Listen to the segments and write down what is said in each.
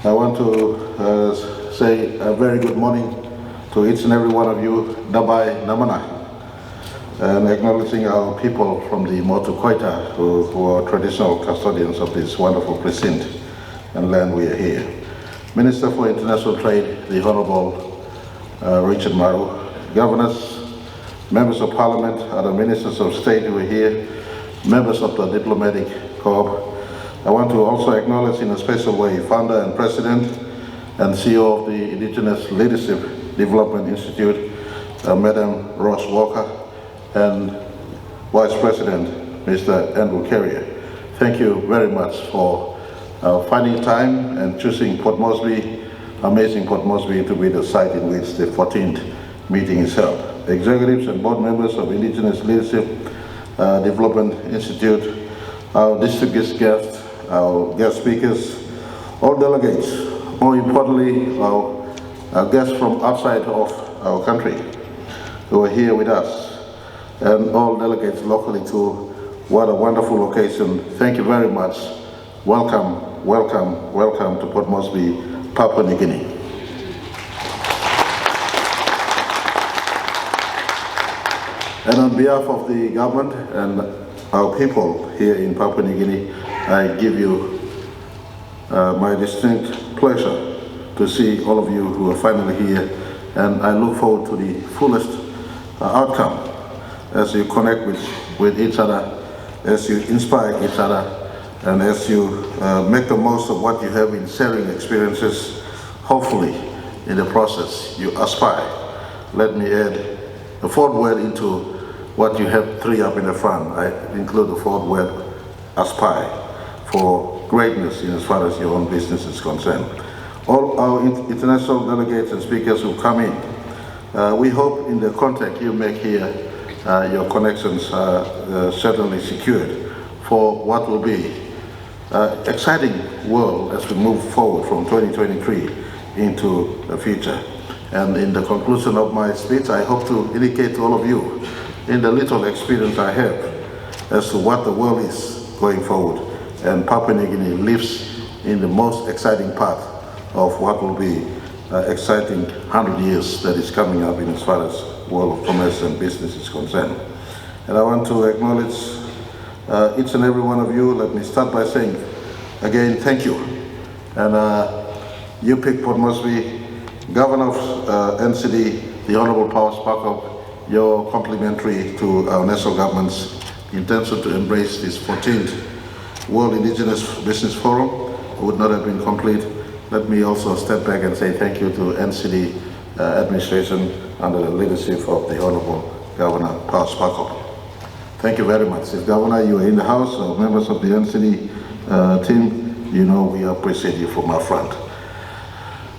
I want to say a very good morning to each and every one of you, Dabai Namana, and acknowledging our people from the Motu Koita who are traditional custodians of this wonderful precinct and land we are here. Minister for International Trade, the Honorable Richard Maru, governors, members of Parliament, other ministers of state who are here, members of the diplomatic corps. I want to also acknowledge in a special way founder and president and CEO of the Indigenous Leadership Development Institute, Madam Ross Walker, and Vice President, Mr. Andrew Carrier. Thank you very much for finding time and choosing Port Moresby, Amazing Port Moresby, to be the site in which the 14th meeting is held. Executives and board members of Indigenous Leadership Development Institute, our distinguished guests, our guest speakers, all delegates, more importantly, our guests from outside of our country who are here with us, and all delegates locally to what a wonderful location. Thank you very much. Welcome, welcome, welcome to Port Moresby, Papua New Guinea. And on behalf of the government and our people here in Papua New Guinea, I give you my distinct pleasure to see all of you who are finally here, and I look forward to the fullest outcome as you connect with each other, as you inspire each other, and as you make the most of what you have in sharing experiences. Hopefully, in the process, you aspire. Let me add a fourth word into what you have three up in the front. I include the fourth word, aspire, for greatness in as far as your own business is concerned. All our international delegates and speakers who come in, we hope in the contact you make here, your connections are certainly secured for what will be an exciting world as we move forward from 2023 into the future. And in the conclusion of my speech, I hope to indicate to all of you, in the little experience I have, as to what the world is going forward. And Papua New Guinea lives in the most exciting part of what will be exciting 100 years that is coming up in as far as world of commerce and business is concerned. And I want to acknowledge each and every one of you. Let me start by saying again, thank you. And you picked Port Moresby, Governor of NCD, the Honorable Powes Parkop, your complimentary to our national government's intention to embrace this 14th World Indigenous Business Forum would not have been complete. Let me also step back and say thank you to NCD administration under the leadership of the Honorable Governor Powes Parkop. Thank you very much. If Governor, you are in the House, or members of the NCD team, you know we appreciate you from our front.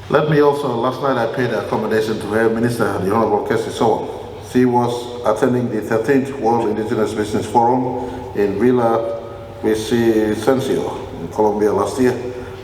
Let me also, last night I paid accommodation to her Minister, the Honorable Cassie Sowell. She was attending the 13th World Indigenous Business Forum in Villa Vicencio in Colombia last year.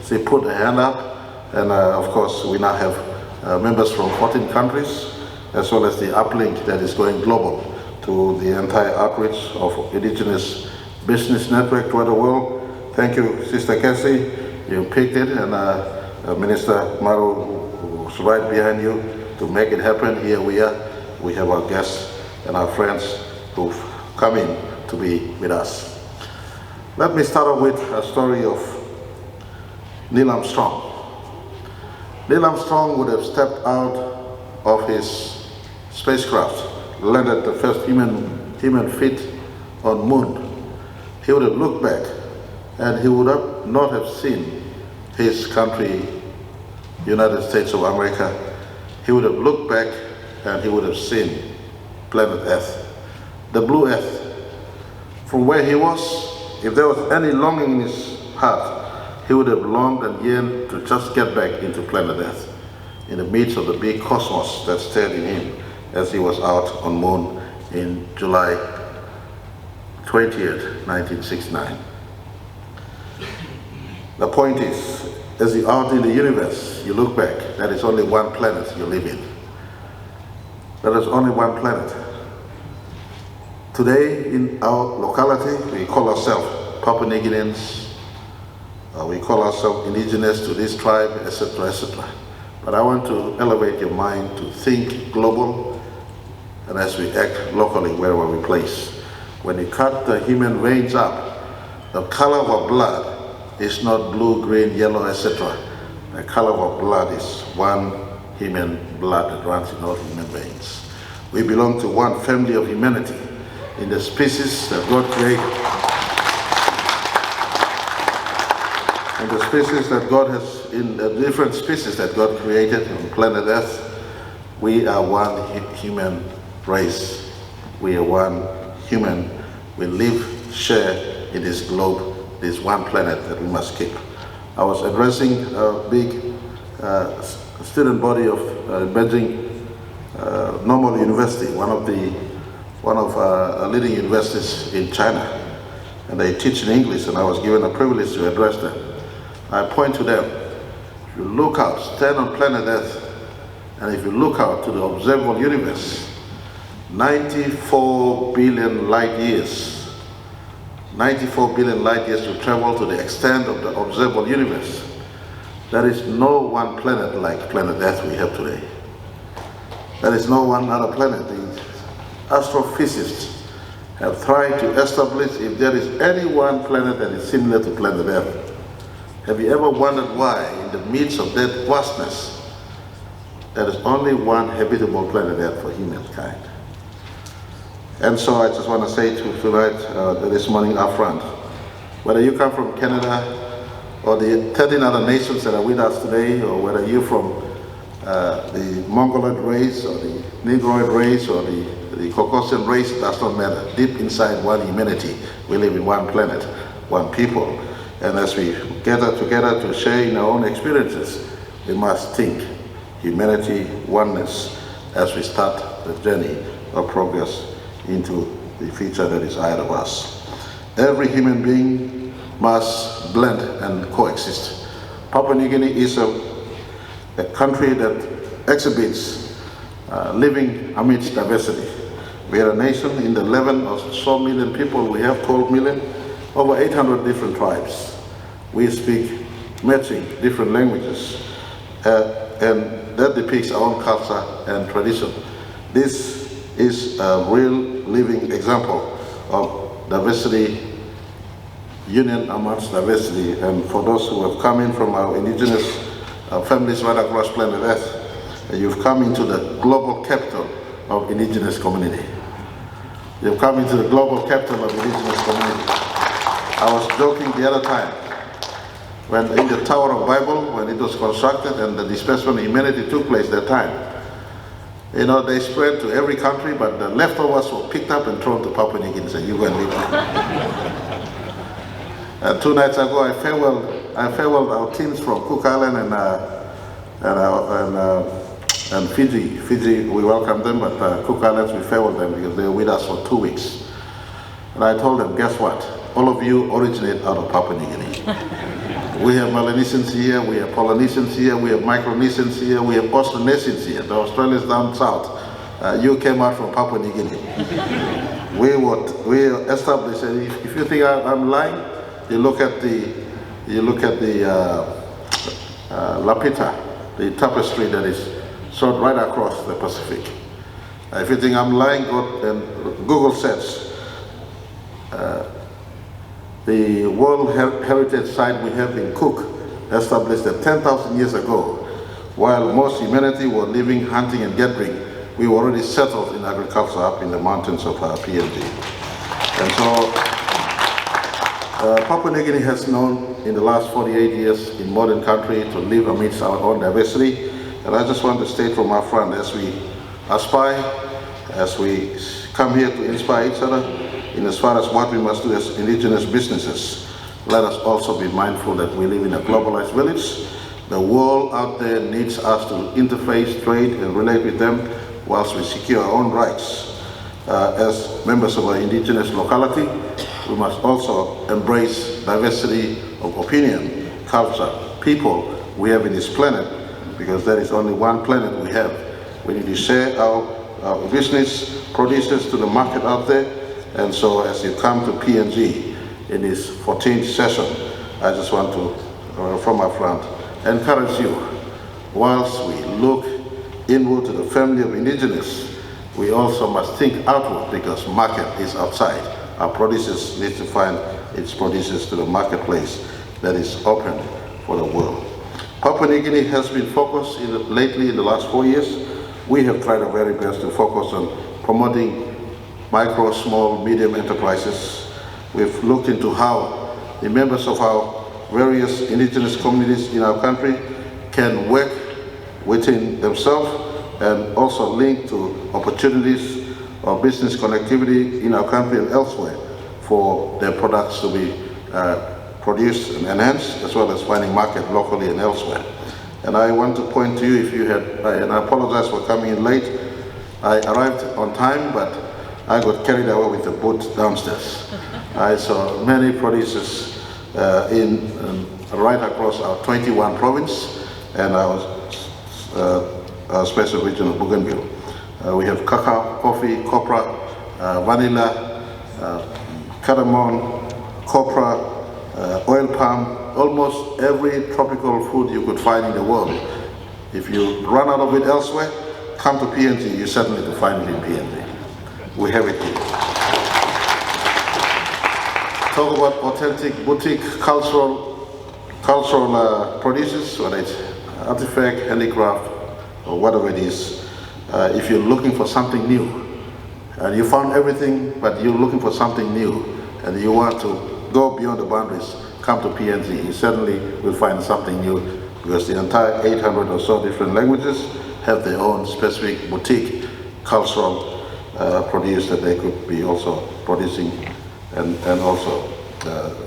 She put her hand up, and of course we now have members from 14 countries, as well as the uplink that is going global to the entire outreach of Indigenous Business Network throughout the world. Thank you, Sister Cassie. You picked it, and Minister Maru, who's right behind you, to make it happen. Here we are. We have our guests and our friends who've come in to be with us. Let me start off with a story of Neil Armstrong. Neil Armstrong would have stepped out of his spacecraft, landed the first human feet on moon. He would have looked back and he would have not have seen his country, United States of America. He would have looked back and he would have seen planet Earth, the blue Earth. From where he was, if there was any longing in his heart, he would have longed and yearned to just get back into planet Earth, in the midst of the big cosmos that stared in him as he was out on moon in July 20th, 1969. The point is, as you're out in the universe, you look back, there is only one planet you live in. There is only one planet. Today, in our locality, we call ourselves Papua New Guineans, We call ourselves indigenous to this tribe, etc., etc. But I want to elevate your mind to think global, and as we act locally wherever we place. When you cut the human veins up, the color of our blood is not blue, green, yellow, etc. The color of our blood is one human blood that runs in all human veins. We belong to one family of humanity in the species that God created. In the species that God has, in the different species that God created on planet Earth, we are one human race. We are one human. We live, share in this globe, this one planet that we must keep. I was addressing a big student body of Beijing Normal University, one of leading universities in China, and they teach in English, and I was given a privilege to address them. I point to them, if you look out, stand on planet Earth, and if you look out to the observable universe, 94 billion light years, 94 billion light years to travel to the extent of the observable universe. There is no one planet like planet Earth we have today. There is no one other planet. The astrophysicists have tried to establish if there is any one planet that is similar to planet Earth. Have you ever wondered why, in the midst of that vastness, there is only one habitable planet Earth for humankind? And so I just want to say tonight, this morning up front, whether you come from Canada or the 13 other nations that are with us today, or whether you're from the Mongoloid race or the Negroid race or the Caucasian race, it does not matter. Deep inside one humanity, we live in one planet, one people. And as we gather together to share in our own experiences, we must think humanity, oneness, as we start the journey of progress into the future that is ahead of us. Every human being must blend and coexist. Papua New Guinea is a country that exhibits living amidst diversity. We are a nation in the 11 or so million people, we have 12 million, over 800 different tribes. We speak matching different languages, and that depicts our own culture and tradition. This is a real living example of diversity, union amongst diversity. And for those who have come in from our indigenous families right across planet Earth, you've come into the global capital of indigenous community. You've come into the global capital of indigenous community. I was joking the other time, when in the Tower of Bible, when it was constructed and the displacement of humanity took place that time, you know, they spread to every country, but the leftovers were picked up and thrown to Papua New Guinea and said, you go and live there. And 2 nights ago, I farewelled our teams from Cook Island and Fiji. Fiji, we welcomed them, but Cook Islands, we farewelled them because they were with us for 2 weeks. And I told them, guess what? All of you originate out of Papua New Guinea. We have Melanesians here, we have Polynesians here, we have Micronesians here, we have Austronesians here, the Australians down south. You came out from Papua New Guinea. We established, and if you think I'm lying, you look at the Lapita, the tapestry that is shot right across the Pacific. If you think I'm lying, go and Google search. The World Heritage Site we have in Cook, established 10,000 years ago, while most humanity were living, hunting and gathering, we were already settled in agriculture up in the mountains of PNG. And so Papua New Guinea has known in the last 48 years in modern country to live amidst our own diversity. And I just want to state from our front, as we aspire, as we come here to inspire each other, in as far as what we must do as indigenous businesses, let us also be mindful that we live in a globalized village. The world out there needs us to interface, trade, and relate with them whilst we secure our own rights. As members of our indigenous locality, we must also embrace diversity of opinion, culture, people we have in this planet, because there is only one planet we have. We need to share our business produces to the market out there. And so as you come to PNG in this 14th session, I just want to from our front, encourage you, whilst we look inward to the family of indigenous, we also must think outward because market is outside. Our producers need to find its producers to the marketplace that is open for the world. Papua New Guinea has been focused lately in the last 4 years. We have tried our very best to focus on promoting micro, small, medium enterprises. We've looked into how the members of our various indigenous communities in our country can work within themselves and also link to opportunities of business connectivity in our country and elsewhere for their products to be produced and enhanced, as well as finding market locally and elsewhere. And I want to point to you, if you had, and I apologize for coming in late, I arrived on time, but I got carried away with the boat downstairs. I saw many producers right across our 21 province and our special region of Bougainville. We have cacao, coffee, copra, vanilla, cardamom, copra, oil palm, almost every tropical food you could find in the world. If you run out of it elsewhere, come to PNG, you certainly to find it in PNG. We have it here. Talk about authentic boutique cultural producers, whether it's artifact, handicraft, or whatever it is. If you're looking for something new, and you found everything, but you're looking for something new, and you want to go beyond the boundaries, come to PNG. You certainly will find something new, because the entire 800 or so different languages have their own specific boutique cultural produce that they could be also producing and also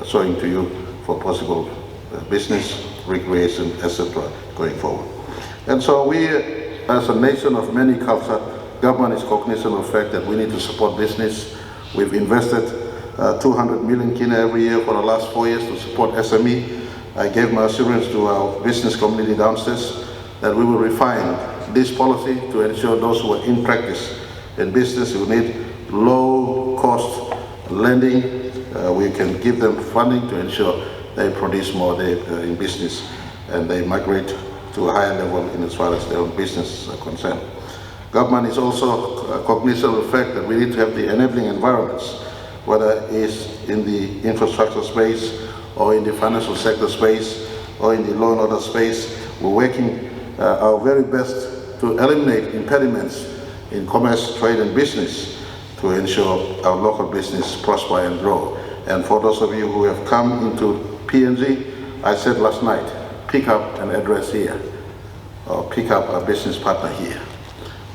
showing to you for possible business, recreation, etc. going forward. And so we, as a nation of many cultures, government is cognizant of the fact that we need to support business. We've invested 200 million kina every year for the last 4 years to support SME. I gave my assurance to our business community downstairs that we will refine this policy to ensure those who are in practice in business who need low cost lending, we can give them funding to ensure they produce more in business and they migrate to a higher level in as far as their own business is concerned. Government is also cognizant of the fact that we need to have the enabling environments, whether it's in the infrastructure space or in the financial sector space or in the law and order space. We're working our very best to eliminate impediments in commerce, trade and business to ensure our local business prosper and grow. And for those of you who have come into PNG, I said last night, pick up an address here or pick up a business partner here.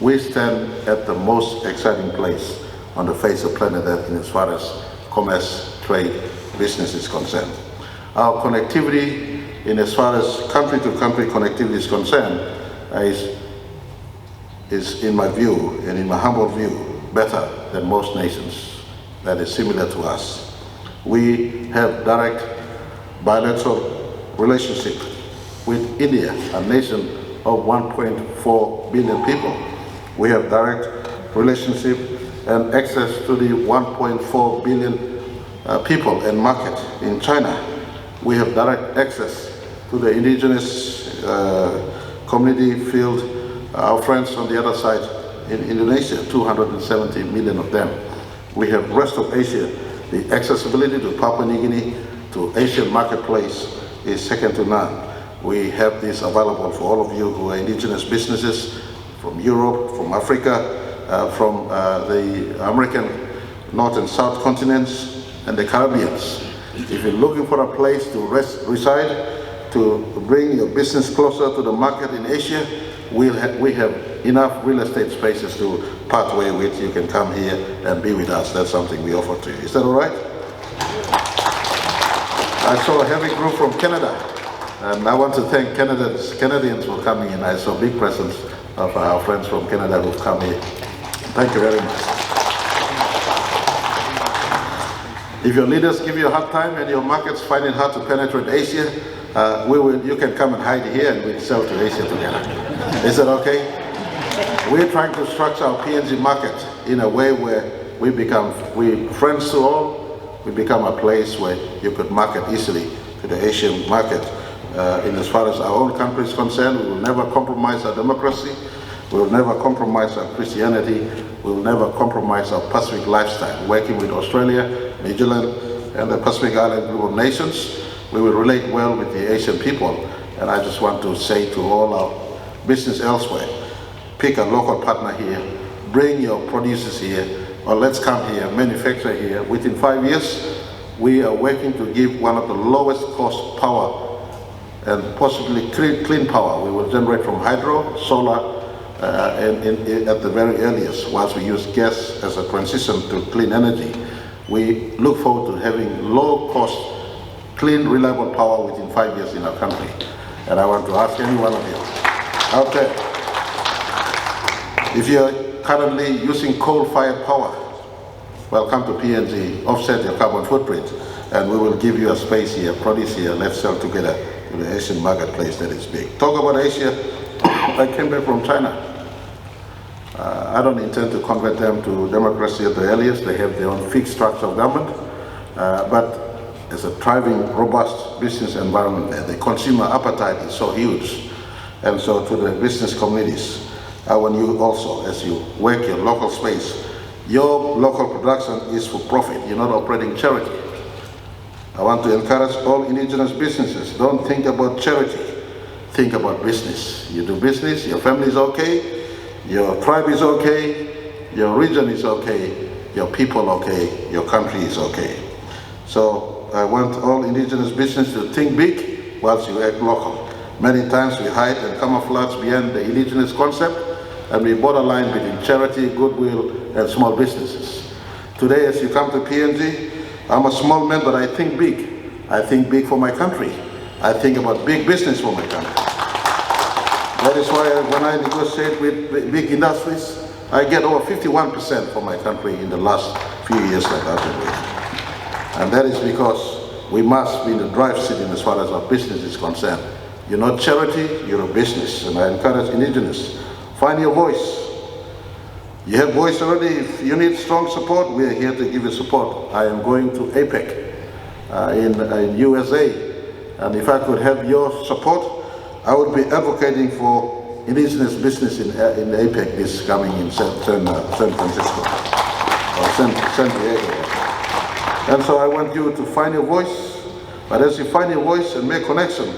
We stand at the most exciting place on the face of planet Earth in as far as commerce, trade, business is concerned. Our connectivity in as far as country-to-country connectivity is concerned is in my view, and in my humble view, better than most nations that is similar to us. We have direct bilateral relationship with India, a nation of 1.4 billion people. We have direct relationship and access to the 1.4 billion people and market in China. We have direct access to the indigenous community field, our friends on the other side in Indonesia, 270 million of them. We have rest of Asia. The accessibility to Papua New Guinea, to Asian marketplace is second to none. We have this available for all of you who are indigenous businesses from Europe, from Africa, from the American North and South continents, and the Caribbeans. If you're looking for a place to reside, to bring your business closer to the market in Asia, we have enough real estate spaces to part way with. You can come here and be with us. That's something we offer to you. Is that all right? I saw a heavy group from Canada, and I want to thank Canadians for coming in. I saw a big presence of our friends from Canada who've come here. Thank you very much. If your leaders give you a hard time and your markets find it hard to penetrate Asia, you can come and hide here and we'll sell to Asia together. Is that okay? We're trying to structure our PNG market in a way where we friends to all, we become a place where you could market easily to the Asian market in as far as our own country is concerned. We will never compromise our democracy. We will never compromise our Christianity. We will never compromise our Pacific lifestyle. Working with Australia, New Zealand, and the Pacific Island group of nations, we will relate well with the Asian people. And I just want to say to all our business elsewhere, pick a local partner here, bring your producers here, or let's come here, manufacture here. Within 5 years, we are working to give one of the lowest cost power and possibly clean power. We will generate from hydro, solar, at the very earliest, whilst we use gas as a transition to clean energy. We look forward to having low cost, clean, reliable power within 5 years in our country. And I want to ask any one of you out there, if you're currently using coal-fired power, well, come to PNG, offset your carbon footprint, and we will give you a space here, produce here, let's sell together to the Asian marketplace that is big. Talk about Asia, I came back from China. I don't intend to convert them to democracy at the earliest. They have their own fixed structure of government, but there's a thriving, robust business environment there. The consumer appetite is so huge. And so to the business communities, I want you also, as you work your local space, your local production is for profit. You're not operating charity. I want to encourage all indigenous businesses, don't think about charity, think about business. You do business, your family is okay, your tribe is okay, your region is okay, your people okay, your country is okay. So I want all indigenous business to think big whilst you act local. Many times we hide and camouflage behind the indigenous concept, and we borderline between charity, goodwill, and small businesses. Today, as you come to PNG, I'm a small man, but I think big. I think big for my country. I think about big business for my country. That is why when I negotiate with big industries, I get over 51% for my country in the last few years that I've been with. And that is because we must be in the drive seat as far as our business is concerned. You're not charity, you're a business. And I encourage indigenous, find your voice. You have voice already. If you need strong support, we are here to give you support. I am going to APEC in USA. And if I could have your support, I would be advocating for indigenous business in APEC this coming in San Francisco or San Diego. And so I want you to find your voice, but as you find your voice and make connection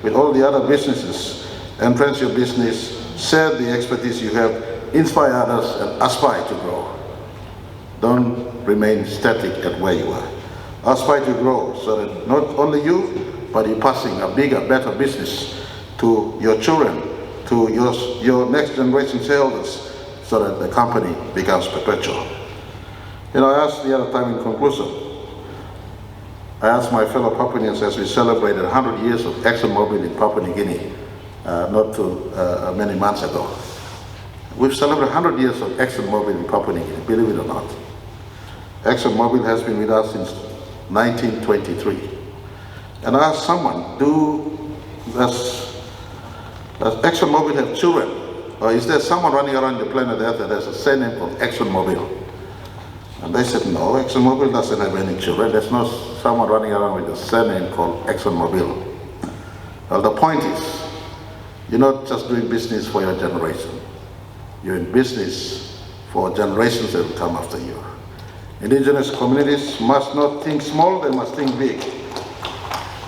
with all the other businesses, entrench your business, share the expertise you have, inspire others and aspire to grow. Don't remain static at where you are. Aspire to grow so that not only you, but you're passing a bigger, better business to your children, to your next generation shareholders, so that the company becomes perpetual. You know, I asked the other time in conclusion, I asked my fellow Papuans as we celebrated 100 years of ExxonMobil in Papua New Guinea, not too many months ago. We've celebrated 100 years of ExxonMobil in Papua New Guinea, believe it or not. ExxonMobil has been with us since 1923. And I asked someone, does ExxonMobil have children? Or is there someone running around the planet Earth that has a surname called ExxonMobil? And they said, no, ExxonMobil doesn't have any children. There's no someone running around with a surname called ExxonMobil. Well, the point is, you're not just doing business for your generation. You're in business for generations that will come after you. Indigenous communities must not think small, they must think big.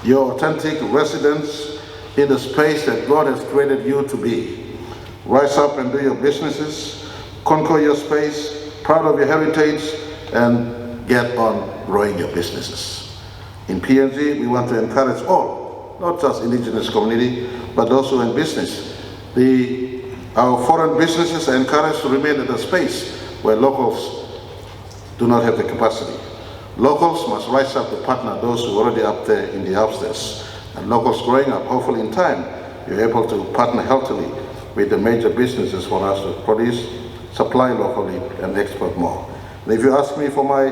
You're authentic residents in the space that God has created you to be. Rise up and do your businesses, conquer your space, proud of your heritage, and get on growing your businesses. In PNG, we want to encourage all, not just indigenous community, but also in business. Our foreign businesses are encouraged to remain at a space where locals do not have the capacity. Locals must rise up to partner those who are already up there in the upstairs. And locals growing up, hopefully in time, you're able to partner healthily with the major businesses for us to produce, supply locally, and export more. And if you ask me for my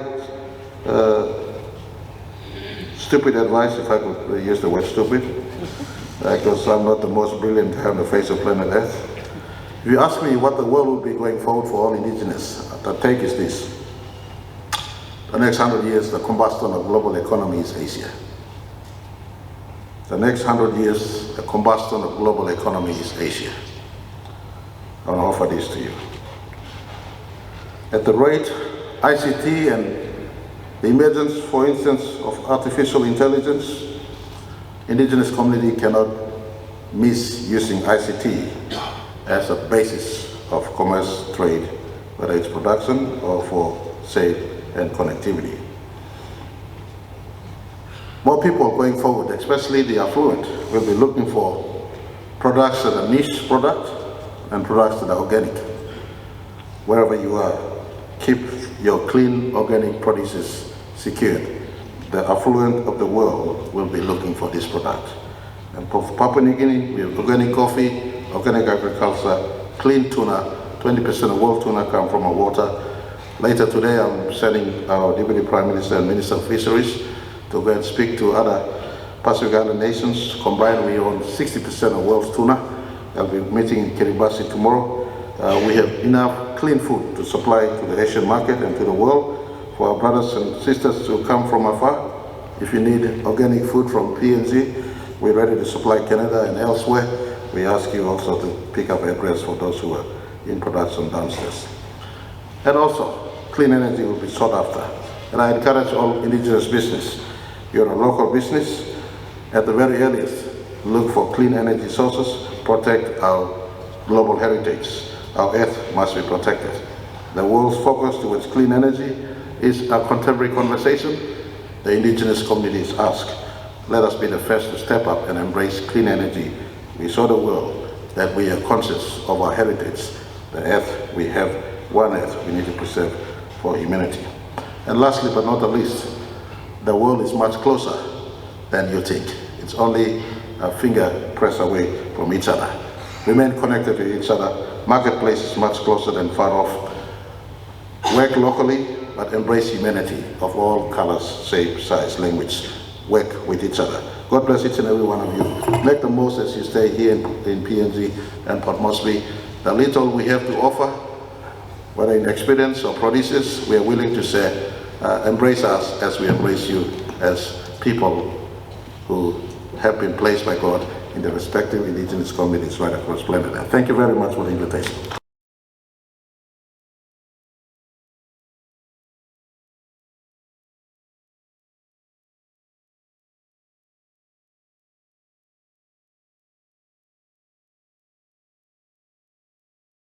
stupid advice, if I could use the word stupid, because I'm not the most brilliant guy on the face of planet Earth. If you ask me what the world will be going forward for all indigenous, the take is this. The next 100 years, the combustion of global economy is Asia. The next 100 years, the combustion of global economy is Asia. I want to offer this to you. At the rate ICT and the emergence, for instance, of artificial intelligence, indigenous community cannot miss using ICT as a basis of commerce, trade, whether it's production or for sale and connectivity. More people going forward, especially the affluent, will be looking for products that are niche product and products that are organic. Wherever you are, keep your clean organic produces secured. The affluent of the world will be looking for this product. And for Papua New Guinea, we have organic coffee, organic agriculture, clean tuna. 20% of world tuna come from our water. Later today, I'm sending our Deputy Prime Minister and Minister of Fisheries to go and speak to other Pacific Island nations. Combined, we own 60% of world's tuna. I'll be meeting in Kiribati tomorrow. We have enough clean food to supply to the Asian market and to the world for our brothers and sisters who come from afar. If you need organic food from PNG, we're ready to supply Canada and elsewhere. We ask you also to pick up address for those who are in production downstairs. And also, clean energy will be sought after. And I encourage all indigenous business. You're a local business, at the very earliest, look for clean energy sources, protect our global heritage. Our earth must be protected. The world's focus towards clean energy is a contemporary conversation. The indigenous communities ask, let us be the first to step up and embrace clean energy. We show the world that we are conscious of our heritage. The earth, we have one earth we need to preserve for humanity. And lastly but not the least, the world is much closer than you think. It's only a finger press away from each other. Remain connected to each other. Marketplace is much closer than far off. Work locally, but embrace humanity of all colors, shape, size, language. Work with each other. God bless each and every one of you. Make the most as you stay here in PNG and Port Moresby. The little we have to offer, whether in experience or produces, we are willing to say, embrace us as we embrace you as people who have been placed by God in the respective indigenous communities right across the planet. And thank you very much for the invitation.